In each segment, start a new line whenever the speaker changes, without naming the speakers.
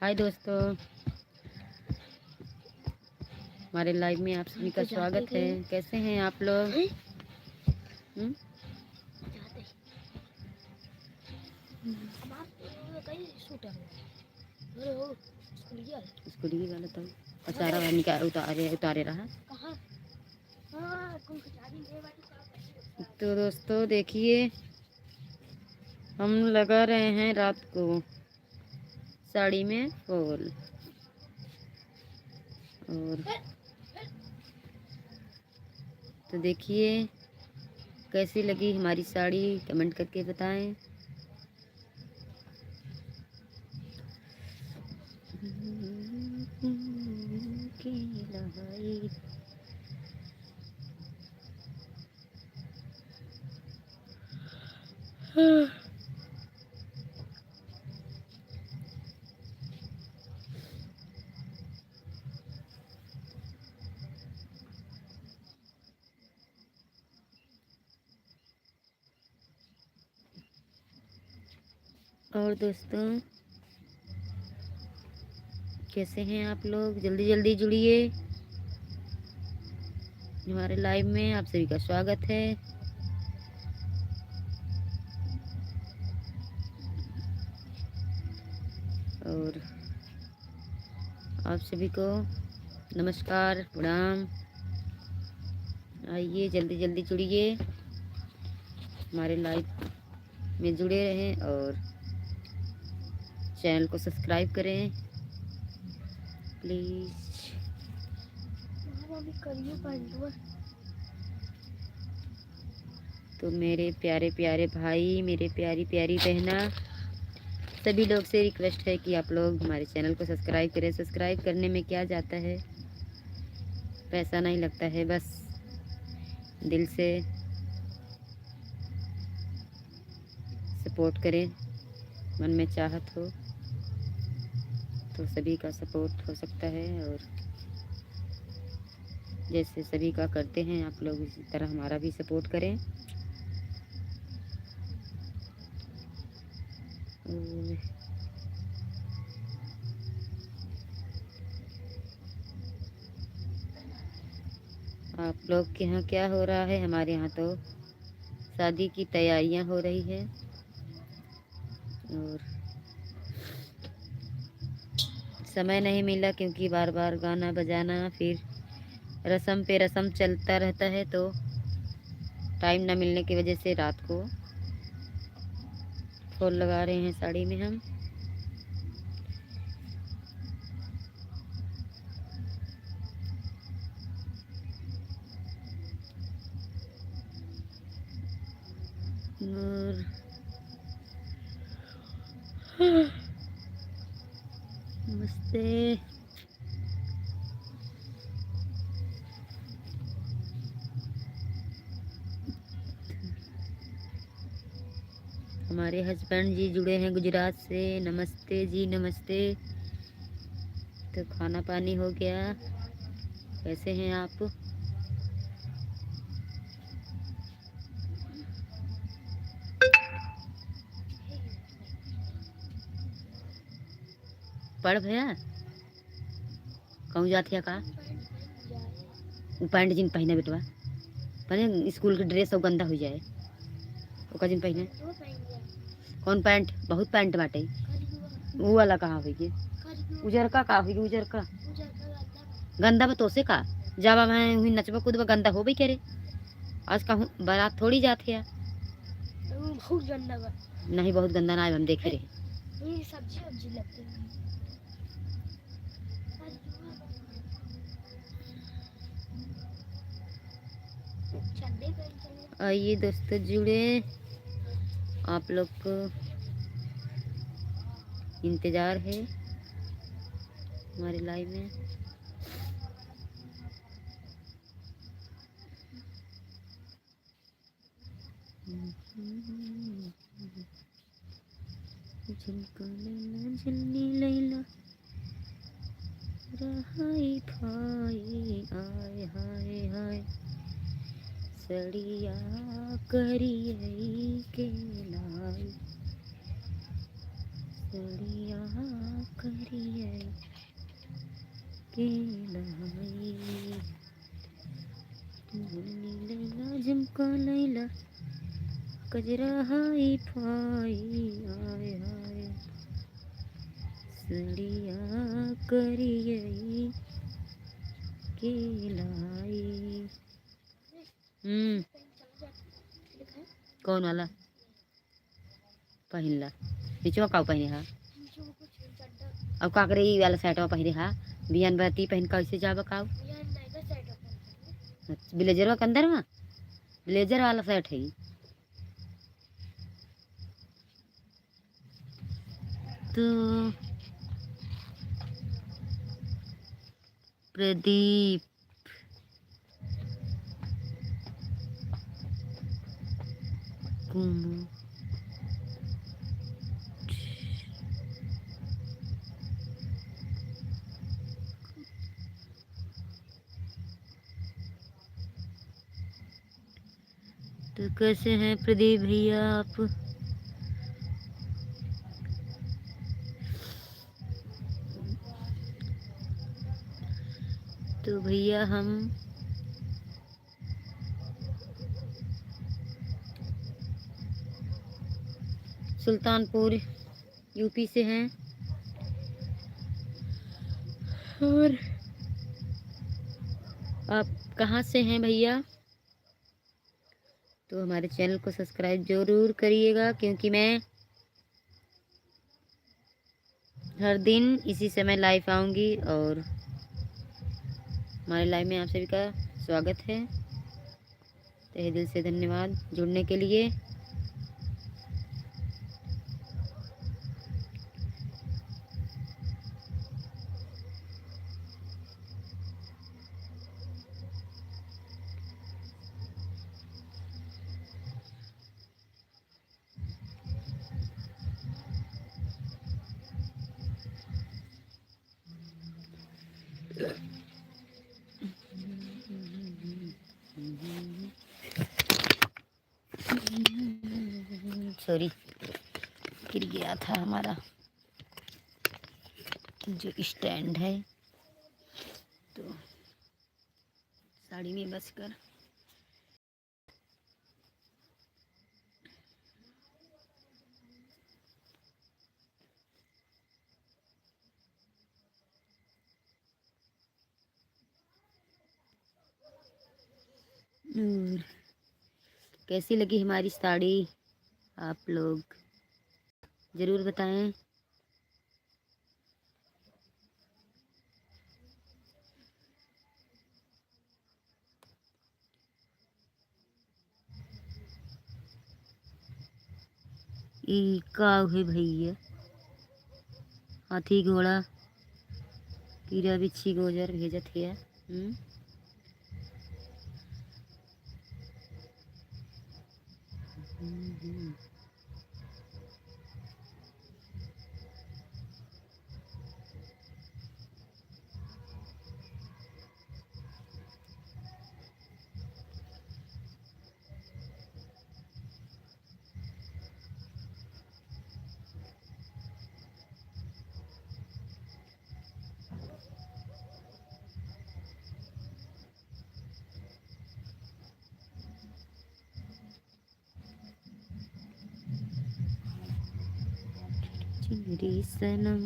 हाय दोस्तों, हमारे लाइव में आप सभी का स्वागत है। कैसे हैं आप लोग? स्कूटी की गलत है। अचारा वाला निकाल उतारे रहा। तो दोस्तों देखिए, हम लगा रहे हैं रात को साड़ी में फूल। और तो देखिए कैसी लगी हमारी साड़ी, कमेंट करके बताएं। और दोस्तों कैसे हैं आप लोग? जल्दी जल्दी जुड़िए हमारे लाइव में। आप सभी का स्वागत है। और आप सभी को नमस्कार, प्रणाम। आइए जल्दी जल्दी जुड़िए, हमारे लाइव में जुड़े रहें और चैनल को सब्सक्राइब करें प्लीज। तो मेरे प्यारे प्यारे भाई, मेरे प्यारी प्यारी बहना, सभी लोग से रिक्वेस्ट है कि आप लोग हमारे चैनल को सब्सक्राइब करें। सब्सक्राइब करने में क्या जाता है, पैसा नहीं लगता है, बस दिल से सपोर्ट करें। मन में चाहत हो तो सभी का सपोर्ट हो सकता है, और जैसे सभी का करते हैं आप लोग, इसी तरह हमारा भी सपोर्ट करें। आप लोग के यहाँ क्या हो रहा है? हमारे यहाँ तो शादी की तैयारियां हो रही है, और समय नहीं मिला क्योंकि बार बार गाना बजाना, फिर रस्म पे रस्म चलता रहता है, तो टाइम ना मिलने की वजह से रात को फूल लगा रहे हैं साड़ी में हम। और नमस्ते। हमारे हस्बैंड जी जुड़े हैं गुजरात से। नमस्ते जी, नमस्ते। तो खाना पानी हो गया? कैसे हैं आप? पढ़ भैया कहूँ जाते का पैंट जिन पहने बेटवा, पहने स्कूल के ड्रेस सब गंदा हो जाए। ओका जिन पहने कौन पैंट? बहुत पैंट बाटे। वो वाला कहाँ हुई? उजर का हुई? उजर का गंदा बतो से का जावा मैं हुई नचबा कूदबा गंदा हो भाई करे। आज कहूँ बारात थोड़ी जाते है। बहुत गंदा बा। नहीं बहुत गंदा ना हम देखे रहे। सब्जी सब्जी लगती है। आइए दोस्तों जुड़े, आप लोग को इंतजार है हमारे लाइव में। झुमका लैला झुन्नी लैला रहाई भाई आय हाय हाय सड़िया करिए के लाई सड़िया करिए के लाई लैला झुमका लैला कजरा हाई फाई आय हाय सड़िया करिए के लाई। कौन वाला पहिनला नीचवा का पहने हा अब का करे ई वाला शर्टवा पहने हा बियान बती पहन कैसे जाबा काऊ ब्लेजरवा के अंदर में ब्लेजर वाला शर्ट है तो प्रदीप कुमार तो कैसे हैं प्रदीप भैया आप? तो भैया हम सुल्तानपुर यूपी से हैं और आप कहाँ से हैं भैया? तो हमारे चैनल को सब्सक्राइब जरूर करिएगा क्योंकि मैं हर दिन इसी समय लाइव आऊँगी और हमारे लाइव में आप सभी का स्वागत है। तहे दिल से धन्यवाद जुड़ने के लिए। सॉरी गिर गया था हमारा जो स्टैंड है तो साड़ी में बस कर और कैसी लगी हमारी साड़ी आप लोग ज़रूर बताएं। ई का है भैया हाथी घोड़ा कीड़ा बिच्छी गोजर भेजत है। चिंगरी सनम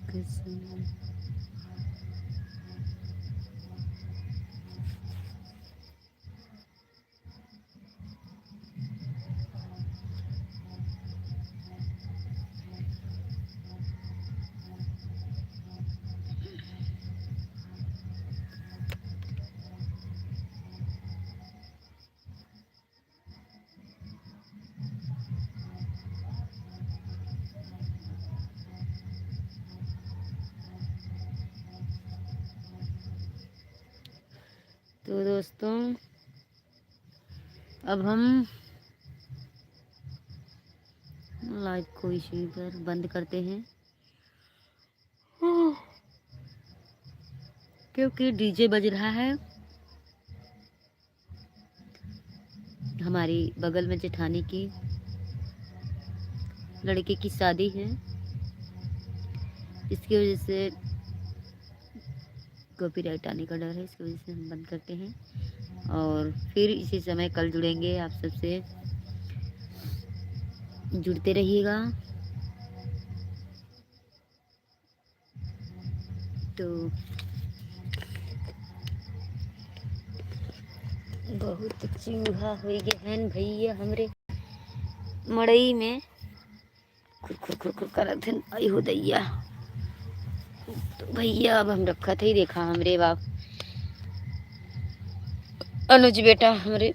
कसम तो दोस्तों अब हम लाइव को इसी पर बंद करते हैं क्योंकि डीजे बज रहा है। हमारी बगल में जेठानी की लड़के की शादी है, इसकी वजह से कॉपीराइट आने का डर है, इसकी वजह से हम बंद करते हैं। और फिर इसी समय कल जुड़ेंगे, आप सबसे जुड़ते रहिएगा। तो बहुत चूहा हो गए हैं भैया हमरे मड़ई में, खुर खुर खुर खुर करत हन। आई हो दैया। तो भैया अब हम रखा थे, देखा हमरे बाप अनुज बेटा हमरे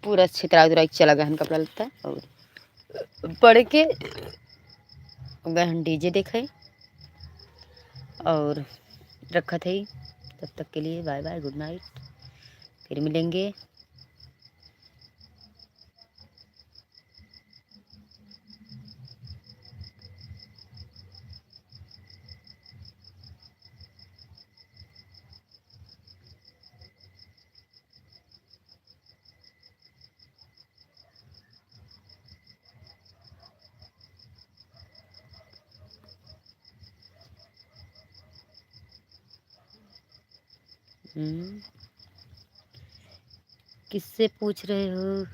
पूरा छितरा उतरा के चला गहन कपड़ा लगता और पढ़ के गहन डीजे देखे और रखा थे। तब तक के लिए बाय बाय, गुड नाइट, फिर मिलेंगे। किससे पूछ रहे हो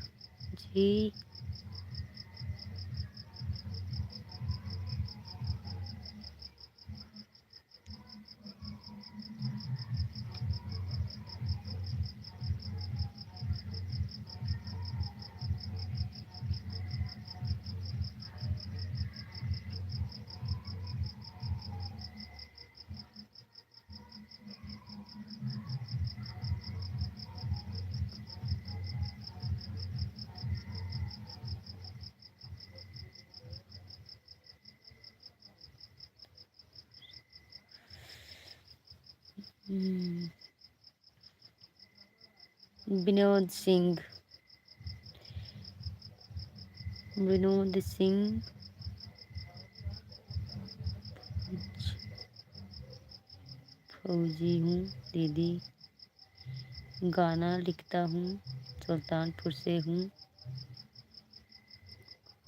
जी? विनोद सिंह, विनोद सिंह फौजी हूँ दीदी, गाना लिखता हूँ, सुल्तानपुर से हूँ।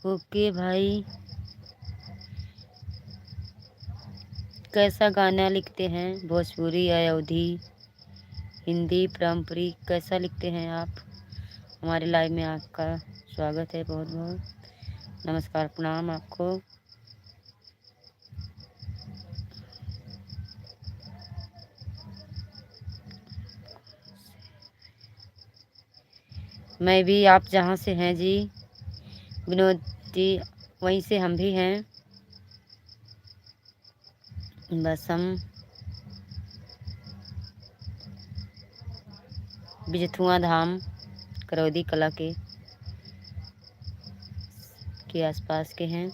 ओके भाई, कैसा गाना लिखते हैं? भोजपुरी, अवधी, हिंदी, पारंपरिक, कैसा लिखते हैं आप? हमारे लाइव में आपका स्वागत है, बहुत बहुत नमस्कार, प्रणाम आपको। मैं भी, आप जहाँ से हैं जी विनोद जी, वहीं से हम भी हैं। बस हम बिजथुआ धाम करौदी कला के आसपास के हैं।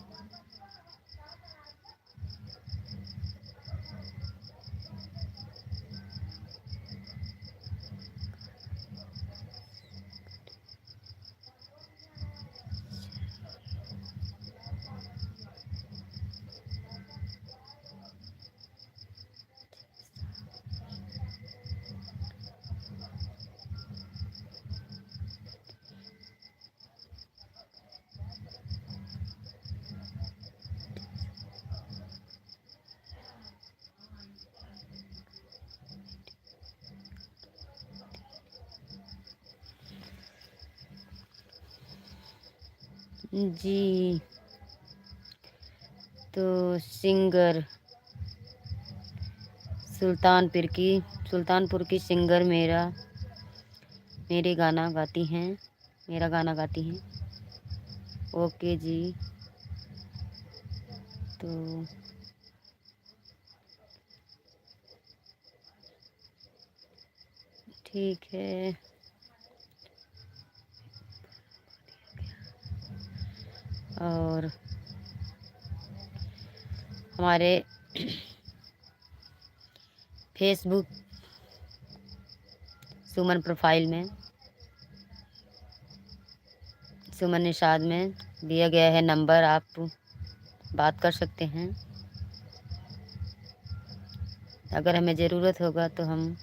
जी, तो सिंगर सुल्तानपुर की सिंगर मेरे गाना गाती हैं, मेरा गाना गाती हैं। ओके जी, तो ठीक है। और हमारे फेसबुक सुमन प्रोफाइल में, सुमन निषाद में दिया गया है नंबर, आप बात कर सकते हैं। अगर हमें ज़रूरत होगा तो हम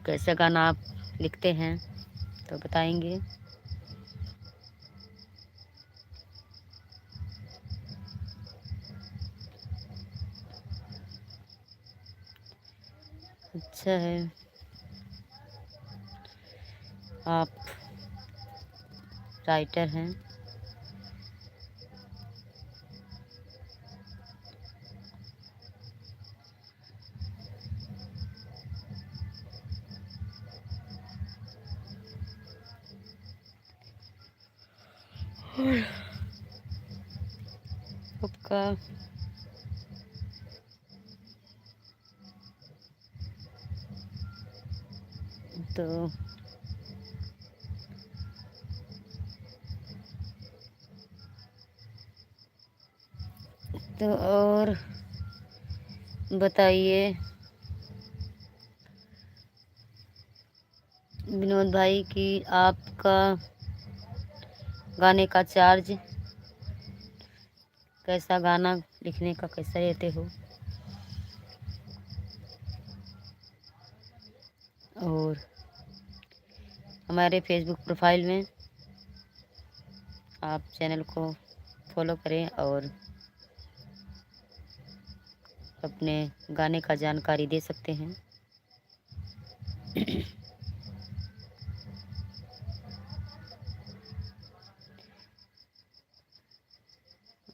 कैसा गाना आप लिखते हैं तो बताएंगे। अच्छा है, आप राइटर हैं। आपका तो और बताइए विनोद भाई कि आपका गाने का चार्ज कैसा, गाना लिखने का कैसा लेते हो, और हमारे फेसबुक प्रोफाइल में आप चैनल को फॉलो करें और अपने गाने का जानकारी दे सकते हैं।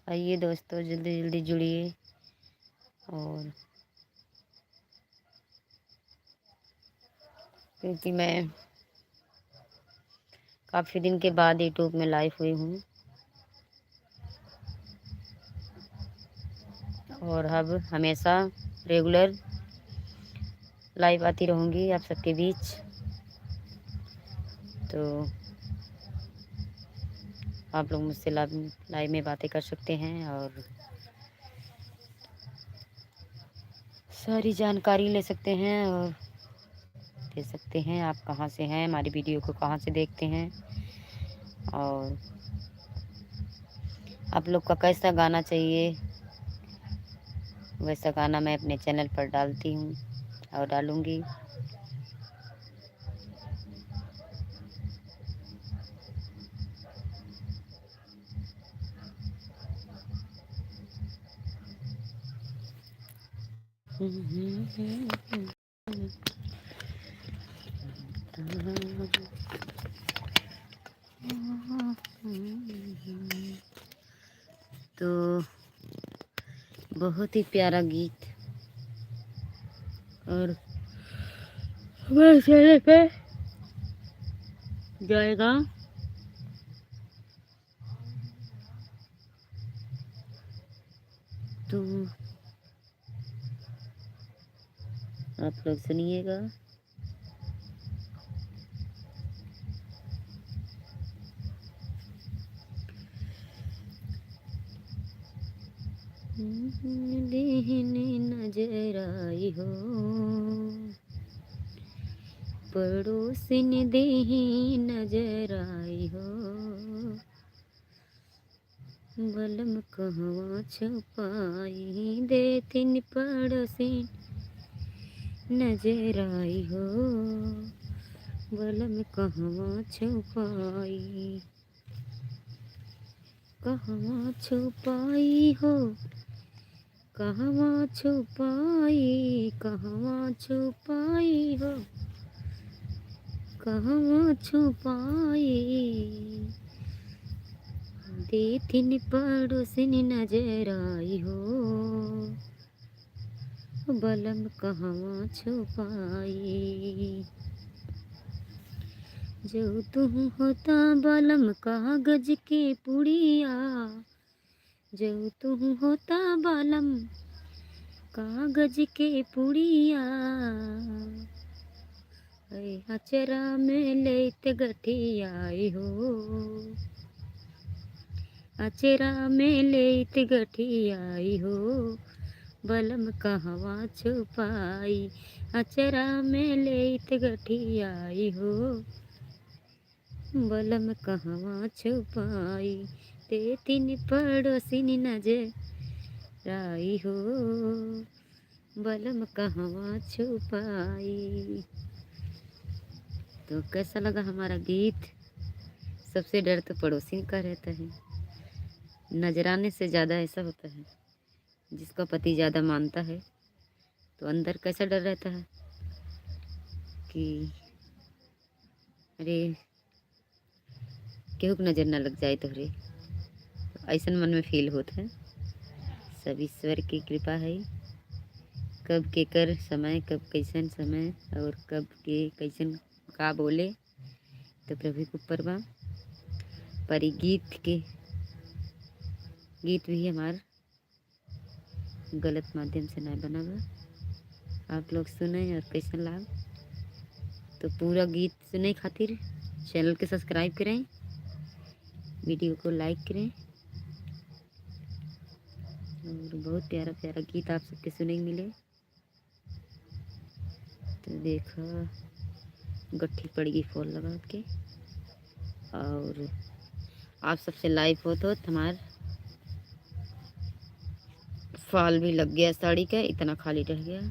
आइए दोस्तों, जल्दी जल्दी जुड़िए। और क्योंकि मैं काफ़ी दिन के बाद यूट्यूब में लाइव हुई हूँ और अब हमेशा रेगुलर लाइव आती रहूँगी आप सबके बीच। तो आप लोग मुझसे लाइव में बातें कर सकते हैं और सारी जानकारी ले सकते हैं और दे सकते हैं आप कहाँ से हैं, हमारी वीडियो को कहाँ से देखते हैं, और आप लोग का कैसा गाना चाहिए वैसा गाना मैं अपने चैनल पर डालती हूँ और डालूँगी। तो बहुत ही प्यारा गीत और हमारे चैनल पे जाएगा। तो आप लोग सुनिएगा। देहने नजर आई हो, पड़ोसिन देही नजर आई हो, बलम कहवा छुपाई देथिन पड़ोसिन नजर आई हो, बलम कहवा छुपाई, कहवा छुपाई हो, कहवा छुपाई, कहवा छुपाई हो, कहवा छुपाई देथिन पड़ोसिन नजर आई हो, बलम कहवा छुपाई, जो तुम होता बलम कागज के पुड़िया, जो तुम होता बलम कागज के पुड़िया, अचरा में लेत गठियाई हो, अचरा में लेत गठियाई हो, बलम कहवा छुपाई, अचरा में लेत गठियाई हो, बलम कहवा छुपाई देथिन पड़ोसिन नजर आई हो, बलम कहवा छुपाई। तो कैसा लगा हमारा गीत? सबसे डर तो पड़ोसी का रहता है, नजराने से ज़्यादा ऐसा होता है जिसका पति ज़्यादा मानता है तो अंदर कैसा डर रहता है, कि अरे केहू के नज़र ना लग जाए तोहरे, ऐसन मन में फील होता है। सब ईश्वर की कृपा है। कब केकर समय, कब कैसन समय और कब के कैसन का बोले तो प्रभु के ऊपर बा। पर ई गीत भी हमार गलत माध्यम से ना बना बा। आप लोग सुने और कैसन लाग तो पूरा गीत सुने खातिर चैनल के सब्सक्राइब करें, वीडियो को लाइक करें और बहुत प्यारा प्यारा गीत आप सबके सुने को मिले। तो देखो गट्ठी पड़ गई फॉल लगा के और आप सबसे लाइव हो तो हमार फॉल भी लग गया साड़ी का, इतना खाली रह गया।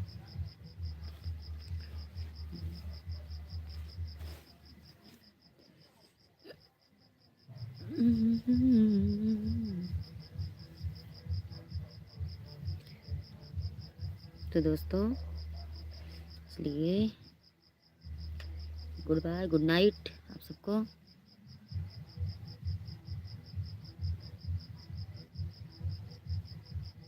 तो दोस्तों इसलिए गुड बाय, गुड नाइट आप सबको।